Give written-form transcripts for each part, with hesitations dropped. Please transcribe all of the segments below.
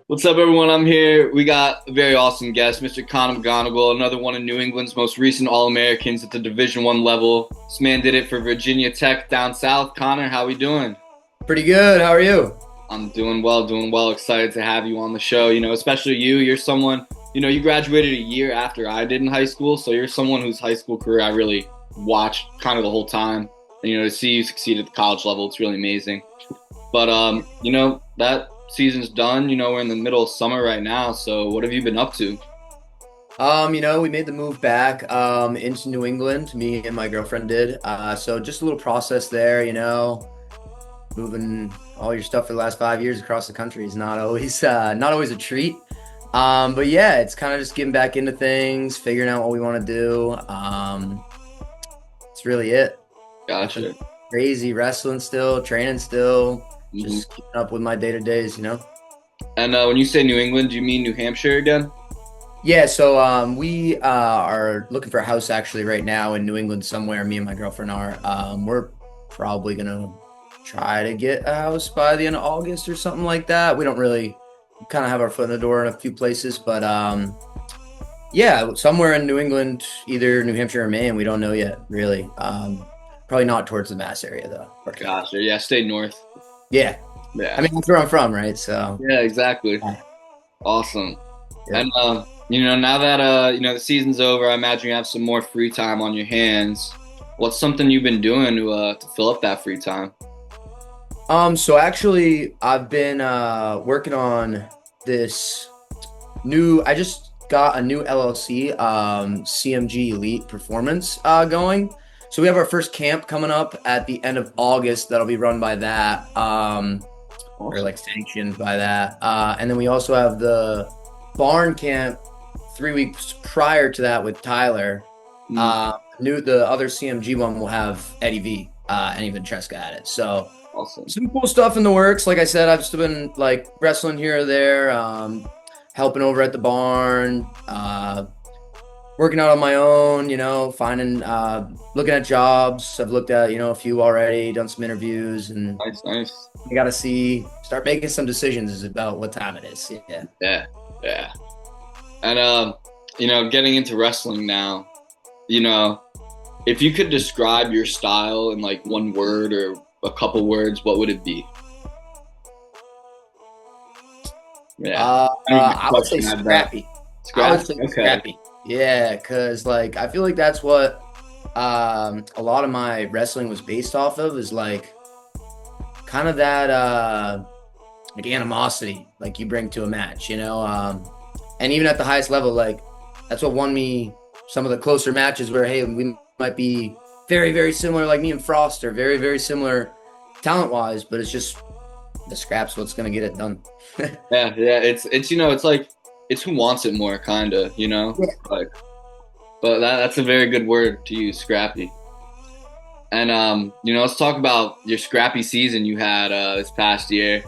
What's up, everyone? I'm here. We got a very awesome guest, Mr. Connor McGonagle, another one of New England's most recent All-Americans at the Division I level. This man did it for Virginia Tech down south. Connor, how we doing? Pretty good. How are you? I'm doing well, doing well. Excited to have you on the show. Especially you. You're someone, you graduated a year after I did in high school, so you're someone whose high school career I really watched kind of the whole time. And, to see you succeed at the college level, it's really amazing. But, that season's done. We're in the middle of summer right now. So what have you been up to? We made the move back into New England. Me and my girlfriend did. So just a little process there, moving all your stuff for the last 5 years across the country is not always a treat. But yeah, it's kind of just getting back into things, figuring out what we want to do. It's really it. Gotcha. Crazy wrestling still, training still. Just keeping up with my day-to-days, And when you say New England, do you mean New Hampshire again? Yeah, so we are looking for a house actually right now in New England somewhere. Me and my girlfriend are. We're probably going to try to get a house by the end of August or something like that. We don't really kind of have our foot in the door in a few places, but yeah, somewhere in New England, either New Hampshire or Maine. We don't know yet, really. Probably not towards the Mass area, though. Gotcha. Yeah, stay north. Yeah. I mean, that's where I'm from, right? So. Yeah, exactly. Awesome. Yeah. And, now that, the season's over, I imagine you have some more free time on your hands. What's something you've been doing to fill up that free time? So actually, I've been working on this I just got a new LLC, CMG Elite Performance going. So we have our first camp coming up at the end of August. That'll be run by that, or sanctioned by that. And then we also have the barn camp 3 weeks prior to that with Tyler. The other CMG one will have Eddie V and even Tresca at it. So awesome. Some cool stuff in the works. Like I said, I've just been wrestling here or there, helping over at the barn, working out on my own, finding, looking at jobs. I've looked at, a few already, done some interviews, and nice. You got to start making some decisions about what time it is. Yeah. And, getting into wrestling now, if you could describe your style in one word or a couple words, what would it be? Yeah. I would say scrappy. Scrappy. Yeah, because I feel like that's what a lot of my wrestling was based off of, is kind of that animosity you bring to a match, and even at the highest level, that's what won me some of the closer matches where, hey, we might be very, very similar, like me and Frost are very, very similar talent wise, but it's just the scraps what's gonna get it done. yeah, it's it's who wants it more, kind of, Yeah. But that's a very good word to use, scrappy. And, let's talk about your scrappy season you had this past year,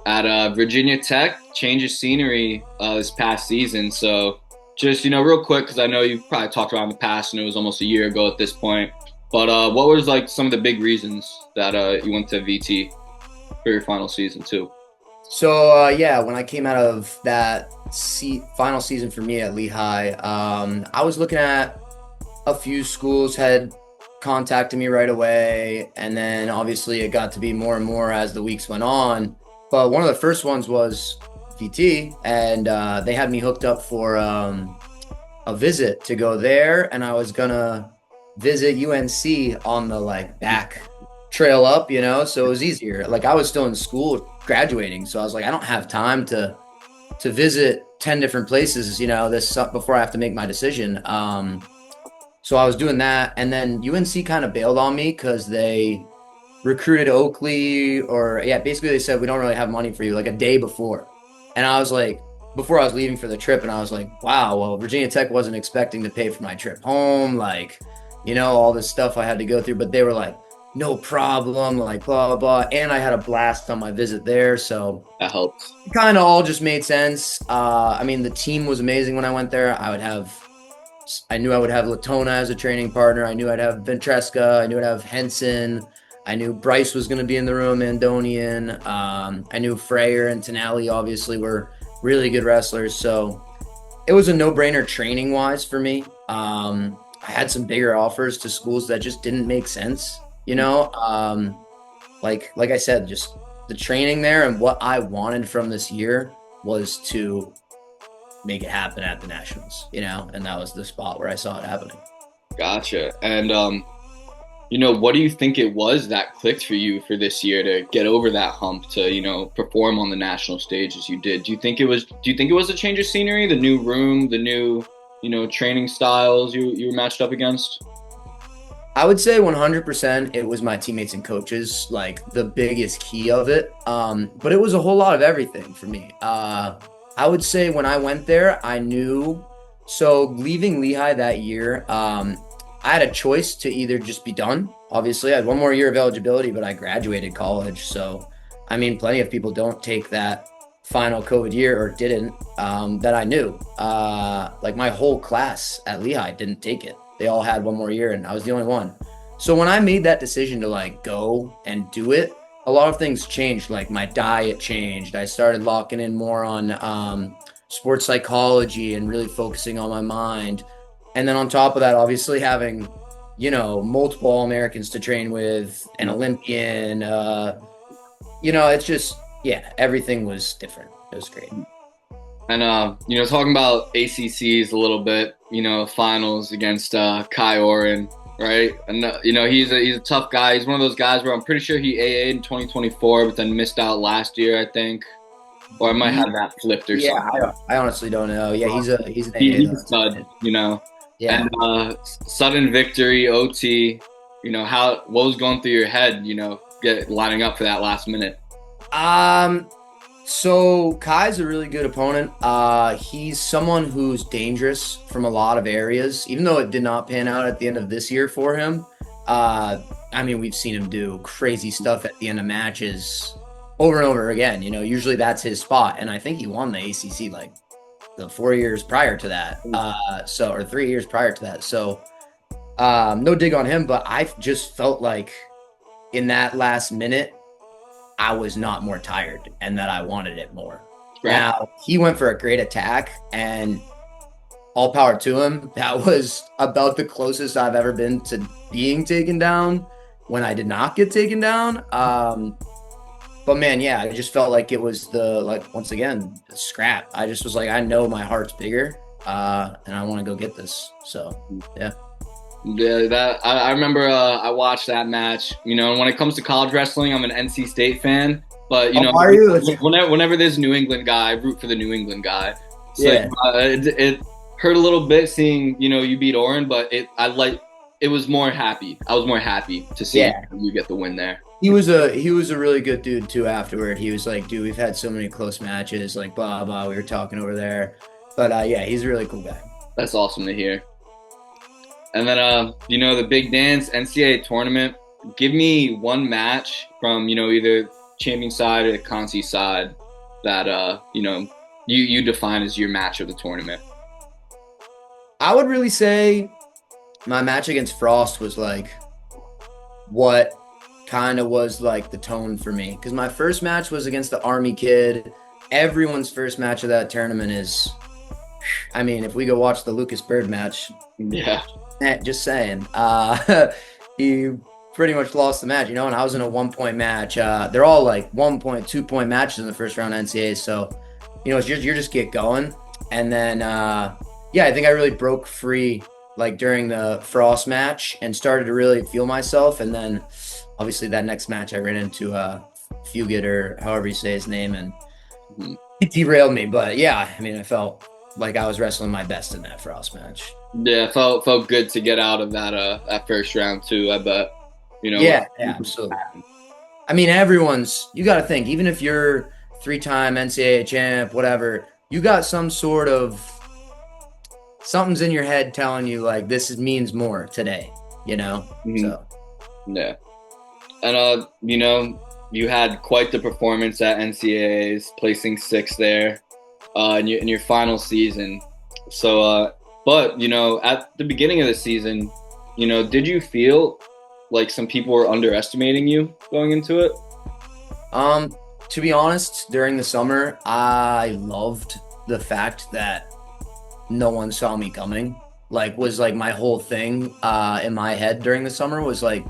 at Virginia Tech, change of scenery this past season. So just, real quick, because I know you've probably talked about in the past and it was almost a year ago at this point. But what was some of the big reasons that you went to VT for your final season too? So, when I came out of that final season for me at Lehigh, I was looking at a few schools had contacted me right away. And then obviously it got to be more and more as the weeks went on. But one of the first ones was VT, and they had me hooked up for a visit to go there. And I was going to visit UNC on the back trail up, so it was easier. I was still in school graduating, so I was I don't have time to visit 10 different places, this before I have to make my decision. So I was doing that, and then UNC kind of bailed on me because they recruited Oakley, basically they said, we don't really have money for you, a day before. And I was before I was leaving for the trip, and I was wow, well, Virginia Tech wasn't expecting to pay for my trip home, all this stuff I had to go through, but they were no problem, blah, blah, blah. And I had a blast on my visit there. So that helps. It kind of all just made sense. The team was amazing when I went there. I knew I would have Latona as a training partner. I knew I'd have Ventresca. I knew I'd have Henson. I knew Bryce was going to be in the room, Andonian. I knew Freyer and Tonali obviously were really good wrestlers. So it was a no-brainer training-wise for me. I had some bigger offers to schools that just didn't make sense, you know. Like I said, just the training there and what I wanted from this year was to make it happen at the Nationals, you know, and that was the spot where I saw it happening. Gotcha. And what do you think it was that clicked for you for this year to get over that hump to, perform on the national stage as you did? Do you think it was a change of scenery, the new room, the new, training styles you were matched up against? I would say 100% it was my teammates and coaches, like the biggest key of it. But it was a whole lot of everything for me. I would say when I went there, I knew. So leaving Lehigh that year, I had a choice to either just be done. Obviously, I had one more year of eligibility, but I graduated college. So, I mean, plenty of people don't take that final COVID year or didn't that I knew. Like my whole class at Lehigh didn't take it. They all had one more year and I was the only one. So when I made that decision to like go and do it, a lot of things changed. Like my diet changed. I started locking in more on sports psychology and really focusing on my mind. And then on top of that, obviously having, multiple All-Americans to train with, an Olympian, it's just, yeah, everything was different. It was great. And, talking about ACCs a little bit, finals against Kai Orrin, right? And, he's a tough guy. He's one of those guys where I'm pretty sure he AA'd in 2024, but then missed out last year, I think. Or I might have that flipped or something. Yeah, I honestly don't know. Yeah, he's an he's a stud, Yeah. And sudden victory, OT, what was going through your head, lining up for that last minute? So Kai's a really good opponent. He's someone who's dangerous from a lot of areas, even though it did not pan out at the end of this year for him. I mean, we've seen him do crazy stuff at the end of matches over and over again. Usually that's his spot. And I think he won the ACC like the 4 years prior to that. Or 3 years prior to that. So, no dig on him, but I just felt like in that last minute, I was not more tired and that I wanted it more. Right. Now, he went for a great attack and all power to him. That was about the closest I've ever been to being taken down when I did not get taken down. But man, yeah, I just felt like it was once again, the scrap. I just was like, I know my heart's bigger and I want to go get this. So, yeah. Yeah, I remember I watched that match. When it comes to college wrestling, I'm an NC State fan. But are you? Whenever there's a New England guy, I root for the New England guy. So yeah. It hurt a little bit seeing you beat Orrin, but it was more happy. I was more happy to see you get the win there. He was a really good dude too. Afterward, he was like, "Dude, we've had so many close matches, like blah blah." We were talking over there, but yeah, he's a really cool guy. That's awesome to hear. And then, the big dance NCAA tournament. Give me one match from, either champion side or Conci side that, you define as your match of the tournament. I would really say my match against Frost was like what kind of was like the tone for me. Because my first match was against the Army kid. Everyone's first match of that tournament is, I mean, if we go watch the Lucas Bird match. Yeah. Just saying. He pretty much lost the match, and I was in a 1-point match. They're all like 1-point, 2-point matches in the first round NCAA. So, you're just get going. And then, I think I really broke free like during the Frost match and started to really feel myself. And then obviously that next match I ran into Fugit or however you say his name, and he derailed me. But yeah, I mean, I felt like I was wrestling my best in that Frost match. Yeah, felt good to get out of that first round too. I bet. Yeah, absolutely. I mean, you got to think, even if you're 3-time NCAA champ, whatever, you got some sort of something's in your head telling you like this means more today. Mm-hmm. So yeah, and you had quite the performance at NCAAs, placing 6th there in your final season. So. But, at the beginning of the season, did you feel like some people were underestimating you going into it? Um, to be honest, during the summer, I loved the fact that no one saw me coming. Like, was like my whole thing in my head during the summer was like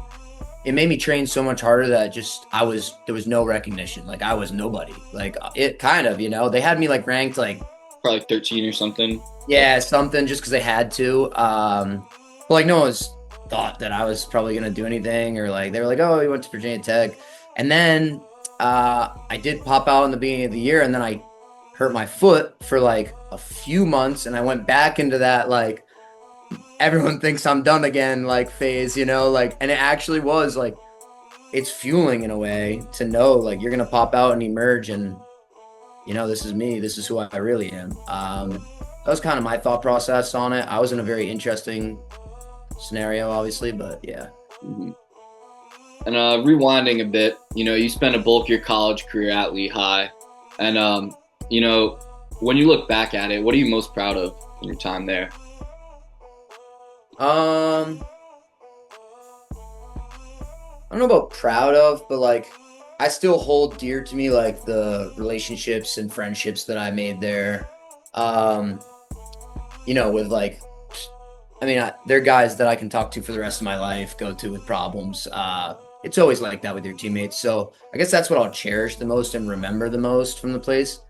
it made me train so much harder that just there was no recognition. Like I was nobody. Like it kind of, they had me like ranked like Probably like 13 or something. yeah, something just because they had to. But like no one's thought that I was probably gonna do anything or like they were like, oh, he went to Virginia Tech. And then I did pop out in the beginning of the year and then I hurt my foot for like a few months and I went back into that like everyone thinks I'm done again like phase, like and it actually was like it's fueling in a way to know like you're gonna pop out and emerge and this is me, this is who I really am. That was kind of my thought process on it. I was in a very interesting scenario obviously, but yeah. Mm-hmm. And rewinding a bit, you spent a bulk of your college career at Lehigh, and when you look back at it, what are you most proud of in your time there? I don't know about proud of, but like I still hold dear to me like the relationships and friendships that I made there. With like, they're guys that I can talk to for the rest of my life, go to with problems. It's always like that with your teammates. So I guess that's what I'll cherish the most and remember the most from the place.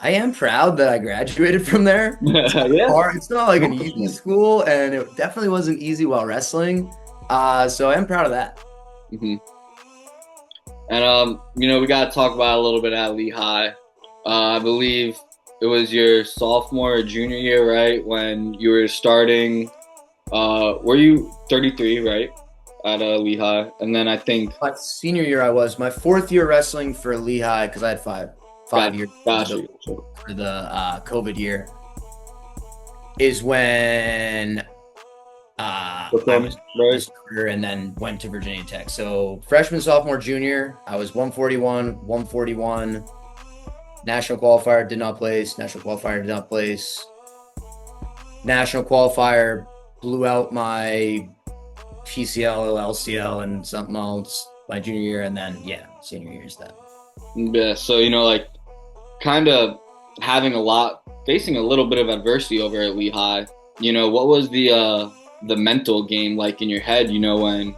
I am proud that I graduated from there. Yeah. It's not like an easy school, and it definitely wasn't easy while wrestling. So I am proud of that. Mm-hmm. And we got to talk about a little bit at Lehigh. I believe it was your sophomore or junior year, right, when you were starting. Were you 33, right, at Lehigh? And then I think My senior year, I was my fourth year wrestling for Lehigh because I had five years for the COVID year is when I was right. And then went to Virginia Tech. So freshman, sophomore, junior, I was 141, 141. National qualifier did not place. National qualifier did not place. National qualifier blew out my PCL, LCL, and something else my junior year, and then senior year is that. Yeah, so like kind of facing a little bit of adversity over at Lehigh. What was the mental game like in your head? When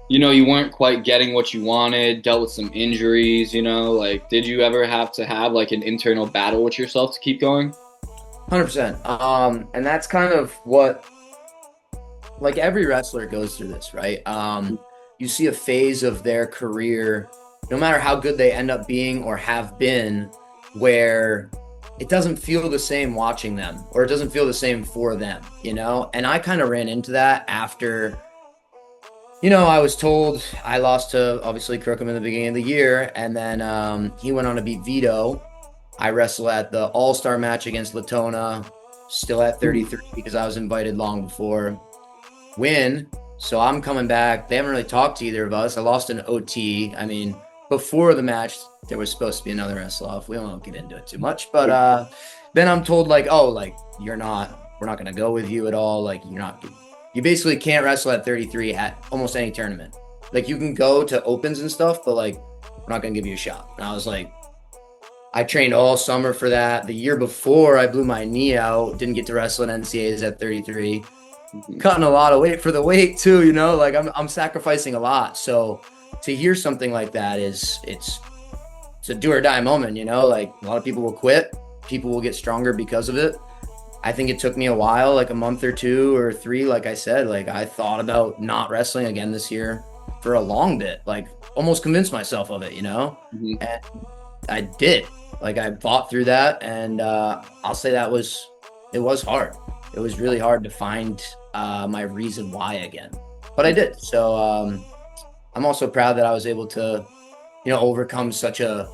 you weren't quite getting what you wanted, dealt with some injuries. Like did you ever have to have like an internal battle with yourself to keep going? 100%. And that's kind of what like every wrestler goes through this, right? You see a phase of their career, no matter how good they end up being or have been, where it doesn't feel the same watching them or it doesn't feel the same for them, And I kind of ran into that after, I was told I lost to obviously Crookham in the beginning of the year. And then he went on to beat Vito. I wrestled at the all-star match against Latona, still at 33 because I was invited long before. Win. So I'm coming back. They haven't really talked to either of us. I lost an OT. Before the match, there was supposed to be another wrestle off. We won't get into it too much, but then I'm told like, oh, like we're not going to go with you at all. Like you basically can't wrestle at 33 at almost any tournament. Like you can go to opens and stuff, but like we're not going to give you a shot. And I was like, I trained all summer for that. The year before I blew my knee out, didn't get to wrestle at NCAAs at 33. Cutting a lot of weight for the weight too, like I'm sacrificing a lot. So to hear something like that it's a do or die moment, like a lot of people will quit, people will get stronger because of it. I think it took me a while, like a month or 2 or 3, like I said, like I thought about not wrestling again this year for a long bit, like almost convinced myself of it, Mm-hmm. And I did, like I fought through that, and I'll say it was hard. It was really hard to find my reason why again, but I did. So I'm also proud that I was able to, overcome such a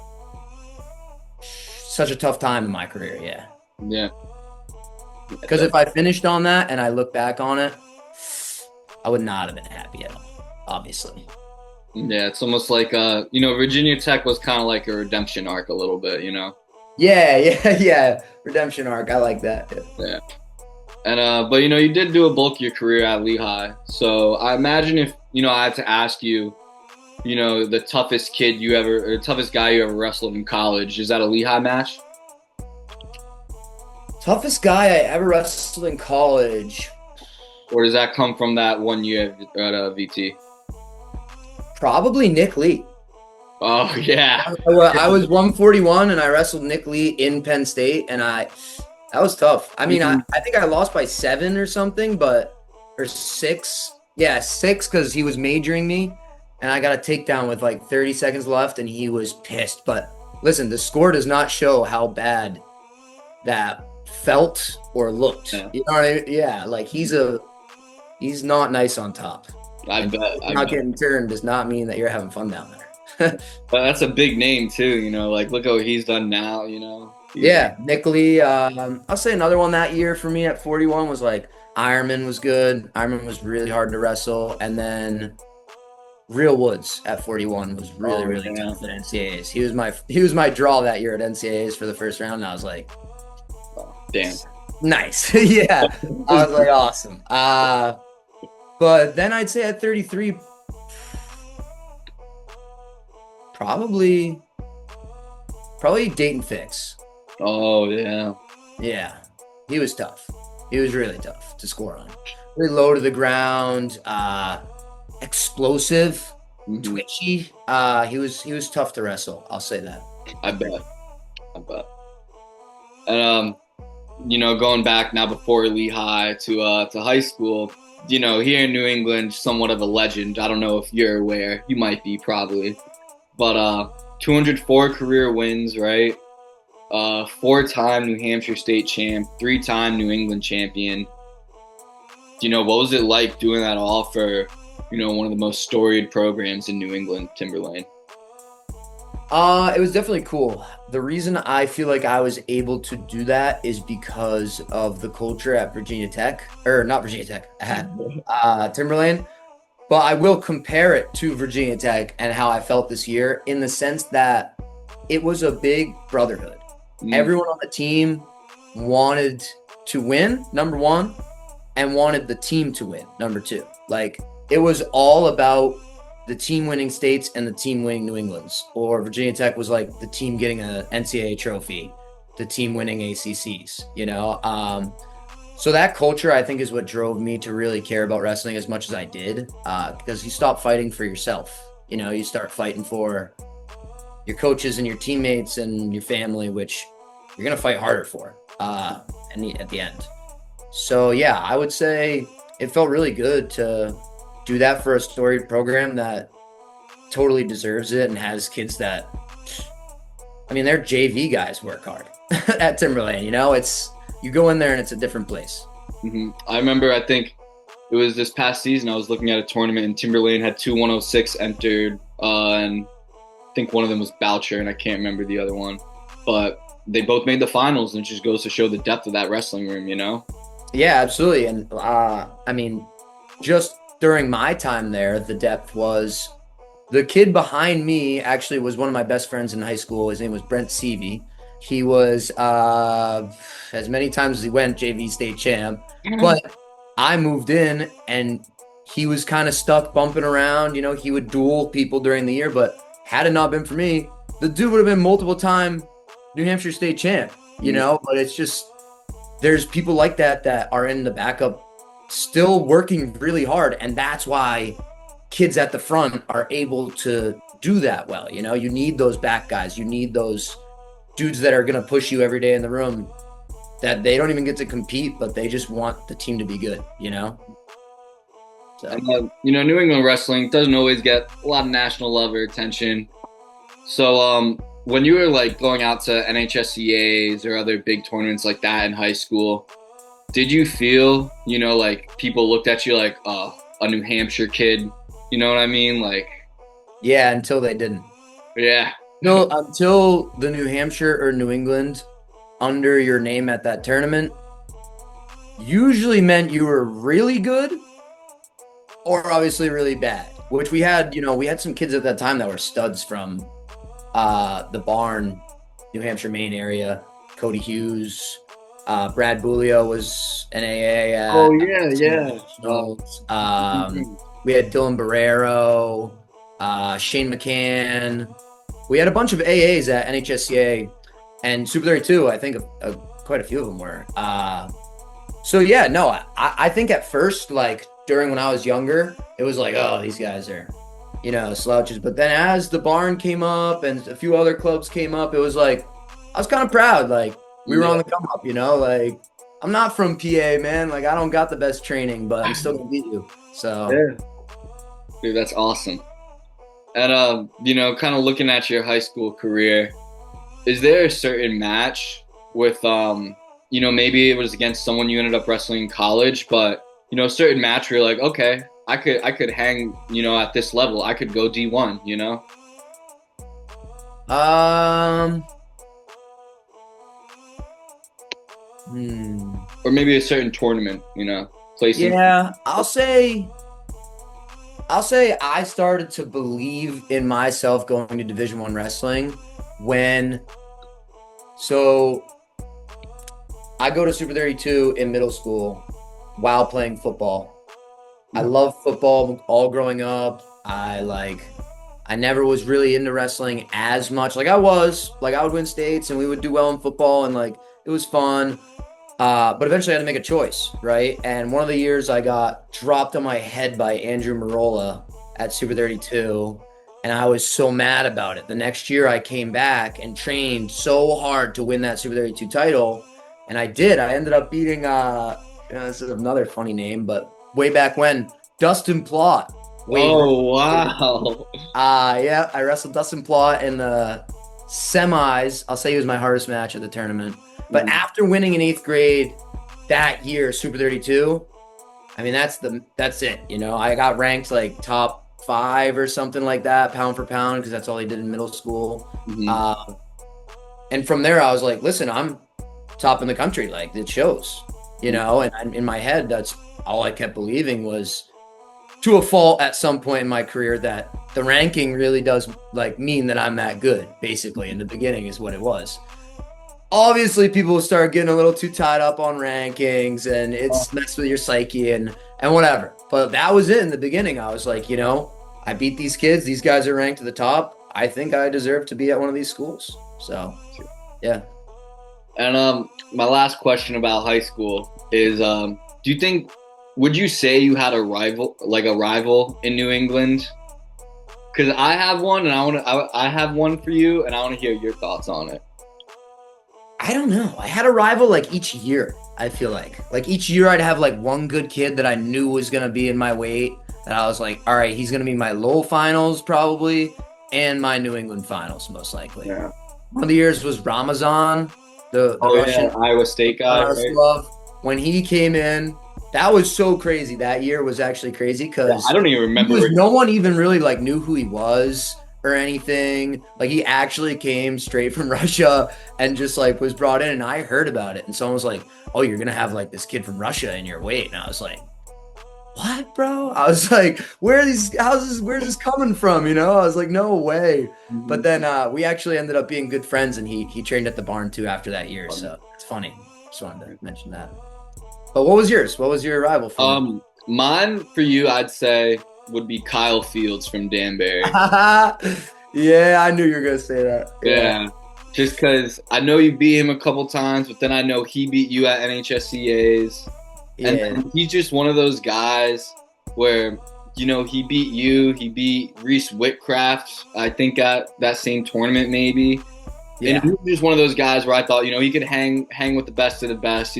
tough time in my career. Yeah. Yeah. Because if I finished on that and I look back on it, I would not have been happy at all, obviously. Yeah, it's almost like Virginia Tech was kind of like a redemption arc a little bit, Yeah. Redemption arc. I like that. Yeah. And but you did do a bulk of your career at Lehigh. So I imagine if I had to ask you, the toughest kid you ever, or toughest guy you ever wrestled in college, is that a Lehigh match? Toughest guy I ever wrestled in college, Or does that come from that one year at VT? probably Nick Lee. Oh yeah. I was 141 and I wrestled Nick Lee in Penn State, and that was tough. I mean, I think I lost by 7 or something, or 6. Yeah, 6 because he was majoring me, and I got a takedown with like 30 seconds left, and he was pissed. But listen, the score does not show how bad that felt or looked. Yeah. You know what I mean? Yeah, like he's not nice on top. I bet. Not getting turned does not mean that you're having fun down there. But that's a big name too, like look what he's done now, Yeah, Nick Lee. I'll say another one that year for me at 41 was like Ironman was good. Ironman was really hard to wrestle, and then Real Woods at 41 was really tough at NCAAs. He was my draw that year at NCAAs for the first round, and I was like, oh, damn, nice. Yeah, I was like, awesome. But then I'd say at 33, probably Dayton Fix. Oh yeah. Yeah, he was tough. He was really tough to score on. Really low to the ground, explosive, twitchy. He was tough to wrestle. I'll say that. I bet. And going back now before Lehigh to high school, here in New England, somewhat of a legend. I don't know if you're aware. You might be, probably. But 204 career wins, right? 4-time New Hampshire state champ, 3-time New England champion. What was it like doing that all for, one of the most storied programs in New England, Timberlane? It was definitely cool. The reason I feel like I was able to do that is because of the culture at Virginia Tech, or not Virginia Tech, at Timberlane. But I will compare it to Virginia Tech and how I felt this year, in the sense that it was a big brotherhood. Everyone on the team wanted to win, number one, and wanted the team to win, number two. Like, it was all about the team winning states and the team winning New England's. Or Virginia Tech was like the team getting an NCAA trophy, the team winning ACCs, So that culture, I think, is what drove me to really care about wrestling as much as I did, because you stop fighting for yourself. You start fighting for your coaches and your teammates and your family, which you're going to fight harder for at the end. So, yeah, I would say it felt really good to do that for a storied program that totally deserves it and has kids that, their JV guys work hard at Timberlane. You go in there and it's a different place. Mm-hmm. I remember, I think it was this past season, I was looking at a tournament and Timberlane had 2 106 entered, and I think one of them was Boucher, and I can't remember the other one. But they both made the finals, and it just goes to show the depth of that wrestling room, Yeah, absolutely. And just during my time there, the depth was, the kid behind me actually was one of my best friends in high school. His name was Brent Seavey. He was, as many times as he went, JV state champ. But I moved in, and he was kind of stuck bumping around. He would duel people during the year. But had it not been for me, the dude would have been multiple-time New Hampshire state champ, But it's just, there's people like that are in the backup still working really hard. And that's why kids at the front are able to do that well. You need those back guys. You need those dudes that are going to push you every day in the room, that they don't even get to compete, but they just want the team to be good, So. And, New England wrestling doesn't always get a lot of national love or attention. So when you were like going out to NHSCAs or other big tournaments like that in high school, did you feel, like people looked at you like, oh, a New Hampshire kid? You know what I mean? Like, yeah, until they didn't. Yeah. No, until the New Hampshire or New England under your name at that tournament usually meant you were really good or obviously really bad, which we had some kids at that time that were studs from the Barn, New Hampshire, Maine area. Cody Hughes, Brad Bulio was an AA Oh at yeah, Senior yeah. Nationals. Mhm. We had Dylan Barrero, Shane McCann. We had a bunch of AAs at NHSCA and Super 32. I think quite a few of them were. So yeah, no, I think at first, like during when I was younger, it was like, oh, these guys are, slouches. But then as the barn came up and a few other clubs came up, it was like I was kind of proud. Like we were on Yeah, the come up, like I'm not from PA, man. Like I don't got the best training, but I'm still gonna beat you. So yeah, dude, that's awesome. And kind of looking at your high school career, is there a certain match with maybe it was against someone you ended up wrestling in college, but a certain match where you're like, okay, I could hang, at this level. I could go D1. um hmm. Or maybe a certain tournament, placing. Yeah, I'll say I started to believe in myself going to Division One wrestling when so I go to Super 32 in middle school while playing football. I love football all growing up. I never was really into wrestling as much. Like I would win states and we would do well in football and like it was fun. But eventually I had to make a choice, right? And one of the years I got dropped on my head by Andrew Marola at Super 32, and I was so mad about it. The next year I came back and trained so hard to win that Super 32 title, and I did. I ended up beating this is another funny name, but way back when, Dustin Plott. Oh wow. Yeah, I wrestled Dustin Plott in the semis. I'll say he was my hardest match of the tournament. But after winning in 8th grade that year, Super 32, I mean that's it. I got ranked like top 5 or something like that, pound for pound, because that's all he did in middle school. Mhm. And from there, I was like, listen, I'm top in the country. Like it shows, And in my head, that's all I kept believing was to a fault at some point in my career that the ranking really does like mean that I'm that good. Basically, in the beginning is what it was. Obviously people start getting a little too tied up on rankings and it's messed with your psyche and whatever. But that was it in the beginning. I was like, I beat these kids. These guys are ranked to the top. I think I deserve to be at one of these schools. So, yeah. And my last question about high school is, would you say you had a rival in New England? Because I have one, and I have one for you, and I want to hear your thoughts on it. I don't know. I had a rival like each year, I feel like. Like each year I'd have like one good kid that I knew was going to be in my weight. That I was like, all right, he's going to be my Lowell finals probably and my New England finals most likely. Yeah. One of the years was Ramazan, the Russian Iowa State guy. Right? When he came in, that was so crazy. That year was actually crazy because I don't even remember. no one even really like knew who he was or anything. Like he actually came straight from Russia and just like was brought in, and I heard about it. And someone was like, "Oh, you're gonna have like this kid from Russia in your weight," and I was like, "What, bro?" I was like, Where's this coming from?" I was like, "No way." Mhm. But then we actually ended up being good friends, and he trained at the barn too after that year. So it's funny. Just wanted to mention that. But what was yours? What was your rival for? Mine for you, I'd say would be Kyle Fields from Danbury. Yeah, I knew you were gonna say that. Yeah. Just because I know you beat him a couple times, but then I know he beat you at NHSCAs. Yeah. And he's just one of those guys where, he beat you, he beat Reese Whitcraft, I think at that same tournament maybe. Yeah. And he was just one of those guys where I thought, he could hang with the best of the best.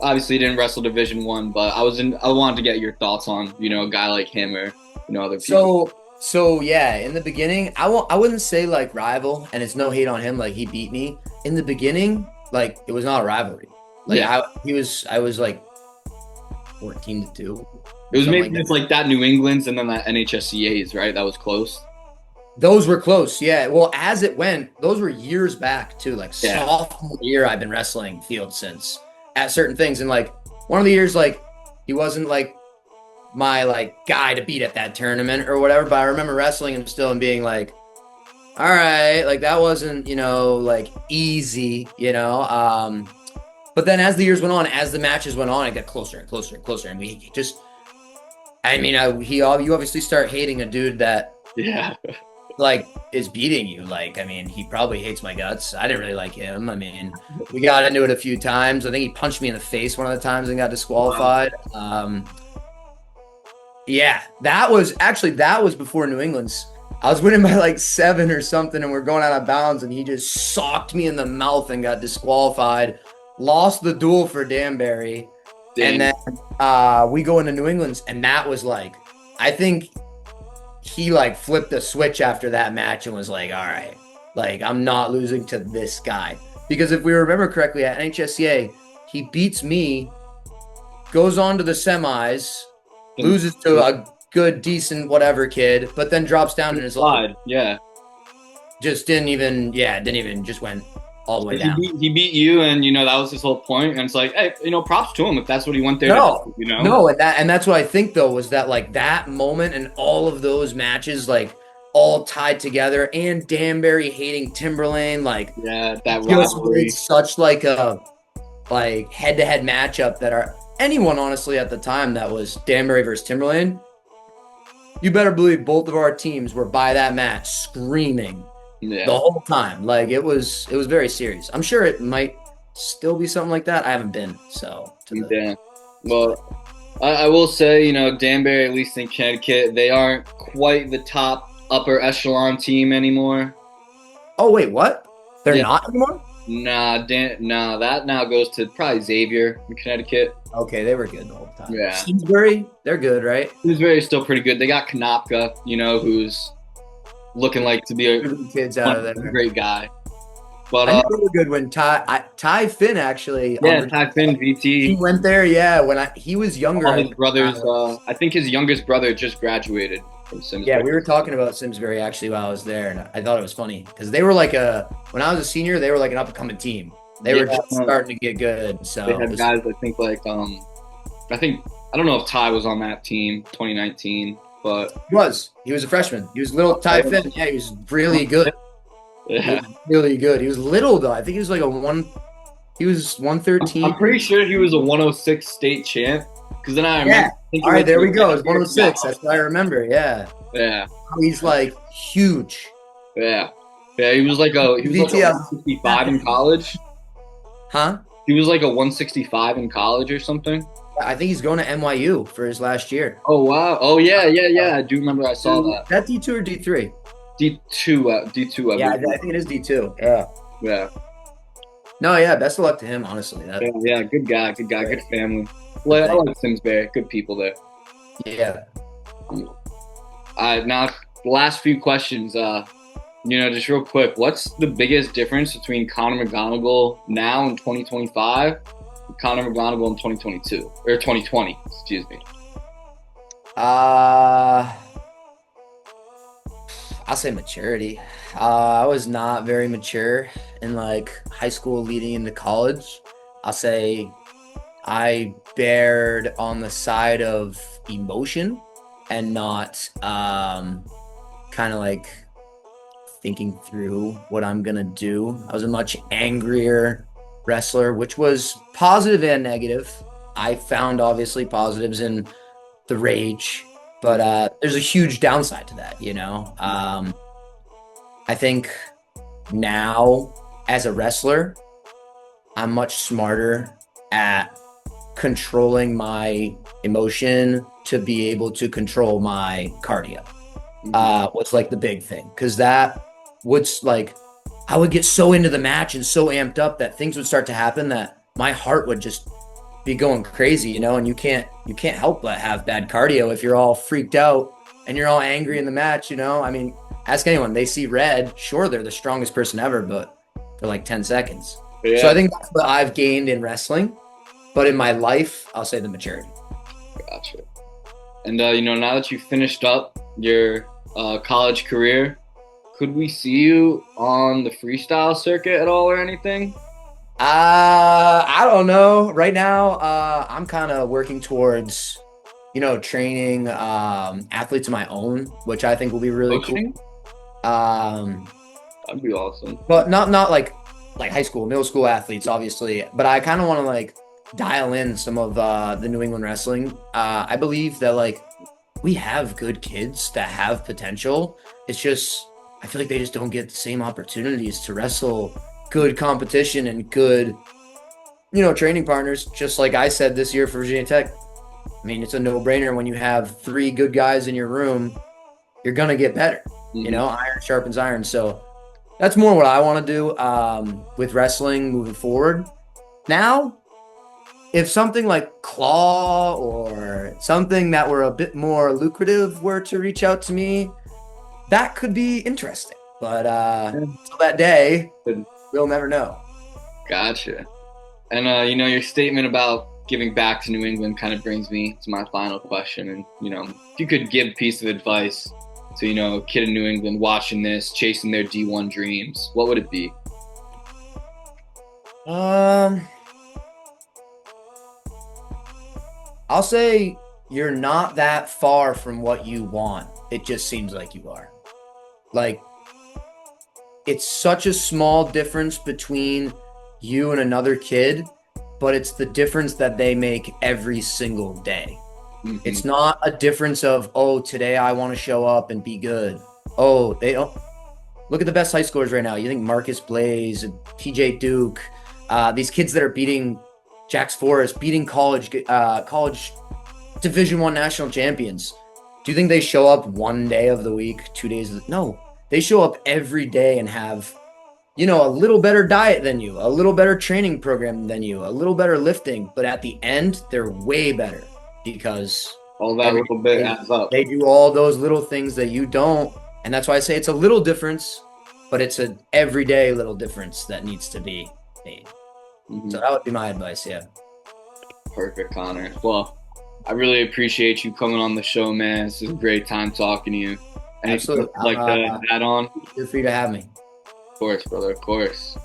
Obviously he didn't wrestle Division One, but I wanted to get your thoughts on, a guy like him or, other people. So yeah, in the beginning, I wouldn't say like rival, and it's no hate on him, like he beat me. In the beginning, like it was not a rivalry. Like Yeah. I was like 14-2. It was maybe like just like that New England's and then that NHSCA's, right? That was close. Those were close, yeah. Well, as it went, those were years back too. Like sophomore year, I've been wrestling field since at certain things, and like one of the years, like he wasn't like my like guy to beat at that tournament or whatever. But I remember wrestling him still and being like, all right, like that wasn't like easy, But then as the years went on, as the matches went on, it got closer and closer and closer. And we just, I mean, you obviously start hating a dude that Yeah. like is beating you. Like, I mean, he probably hates my guts. I didn't really like him. I mean, we got into it a few times. I think he punched me in the face one of the times and got disqualified. Yeah, that was before New England's. I was winning by like 7 or something, and we're going out of bounds, and he just socked me in the mouth and got disqualified. Lost the duel for Danbury, Dang. and then we go into New England's, and that was like, I think he like flipped a switch after that match and was like, all right, like I'm not losing to this guy. Because if we remember correctly, at NHSCA, he beats me, goes on to the semis, loses to a good, decent, whatever kid, but then drops down in his slide. Yeah. Just didn't even just went all the way down. He beat you, and that was his whole point. And it's like, hey, props to him if that's what he went there No, to do, No, and that's what I think though, was that like that moment and all of those matches like all tied together, and Danbury hating Timberlane, like yeah, that rivalry. It's such like a head-to-head matchup that anyone honestly at the time that was Danbury versus Timberlane, you better believe both of our teams were by that match screaming the whole time. Like it was very serious. I'm sure it might still be something like that. I haven't been, so. Well, I will say, Danbury, at least in Connecticut, they aren't quite the top upper echelon team anymore. Oh wait, what? They're not anymore? Nah, that now goes to probably Xavier in Connecticut. Okay, they were good the whole time. Yeah. Simsbury, they're good, right? Simsbury is still pretty good. They got Konopka, who's looking like to be a great guy. But I knew they were good when Ty Finn actually. Yeah, Ty Finn, VT. He went there, yeah, when he was younger. All his brothers, I think his youngest brother just graduated from Simsbury. Yeah, we were talking about Simsbury actually while I was there, and I thought it was funny because they were like when I was a senior, they were like an up-and-coming team. They were just starting to get good. So they had guys, I think I don't know if Ty was on that team 2019, but he was a freshman. He was little Ty Finn. Yeah, he was really good. Yeah. He was really good. He was little though. I think he was like he was 113. I'm pretty sure he was a 106 state champ. Because then I remember. Yeah. All right, there we go. It's 106. That's what I remember. Yeah. Yeah. He's like huge. Yeah. Yeah. He was like a 165 in college. Huh? He was like a 165 in college or something. I think he's going to NYU for his last year. Oh wow. Oh yeah. I do remember. I saw that. Is that D2 or D3? D2. Yeah, I think it is D2. Yeah. Yeah. No, yeah. Best of luck to him, honestly. Yeah. Good guy. Good family. Well, I like Simsbury. Good people there. Yeah. Now, the last few questions. Just real quick. What's the biggest difference between Connor McGonagle now in 2025 and Connor McGonagle in 2022 or 2020? Excuse me. I'll say maturity. I was not very mature in like high school leading into college. I'll say I bared on the side of emotion and not kind of like thinking through what I'm going to do. I was a much angrier wrestler, which was positive and negative. I found obviously positives in the rage, but there's a huge downside to that, I think now as a wrestler, I'm much smarter at controlling my emotion to be able to control my cardio. Was like the big thing, because that was like I would get so into the match and so amped up that things would start to happen that my heart would just be going crazy, and you can't help but have bad cardio if you're all freaked out and you're all angry in the match. I mean, ask anyone, they see red, sure, they're the strongest person ever, but for like 10 seconds. Yeah. So I think that's what I've gained in wrestling, but in my life, I'll say the maturity. Gotcha. And now that you finished up your college career, could we see you on the freestyle circuit at all or anything? I don't know. Right now, I'm kind of working towards, training athletes of my own, which I think will be really cool. That'd be awesome. But not like like high school, middle school athletes, obviously, but I kind of want to like dial in some of the New England wrestling. I believe that like we have good kids that have potential. It's just I feel like they just don't get the same opportunities to wrestle good competition and good, training partners. Just like I said this year for Virginia Tech. I mean, it's a no-brainer when you have three good guys in your room, you're gonna get better. Iron sharpens iron. So that's more what I want to do with wrestling moving forward. Now, if something like Claw or something that were a bit more lucrative were to reach out to me, that could be interesting. But until that day, we'll never know. Gotcha. And your statement about giving back to New England kind of brings me to my final question. And if you could give a piece of advice to a kid in New England watching this, chasing their D1 dreams, what would it be? I'll say you're not that far from what you want. It just seems like you are. Like, it's such a small difference between you and another kid, but it's the difference that they make every single day. Mm-hmm. It's not a difference of, oh, today I want to show up and be good. Oh, they don't. Look at the best high schoolers right now. You think Marcus Blaze, TJ Duke, these kids that are beating Jax Forest, beating college Division I national champions. Do you think they show up one day of the week, 2 days? No, they show up every day and have, a little better diet than you, a little better training program than you, a little better lifting. But at the end, they're way better because all that little bit adds up. They do all those little things that you don't. And that's why I say it's a little difference, but it's an everyday little difference that needs to be made. Mm-hmm. So that would be my advice, yeah. Perfect, Connor. Well, I really appreciate you coming on the show, man. This is a great time talking to you. Absolutely. Like to add on? Feel free to have me. Of course, brother. Of course.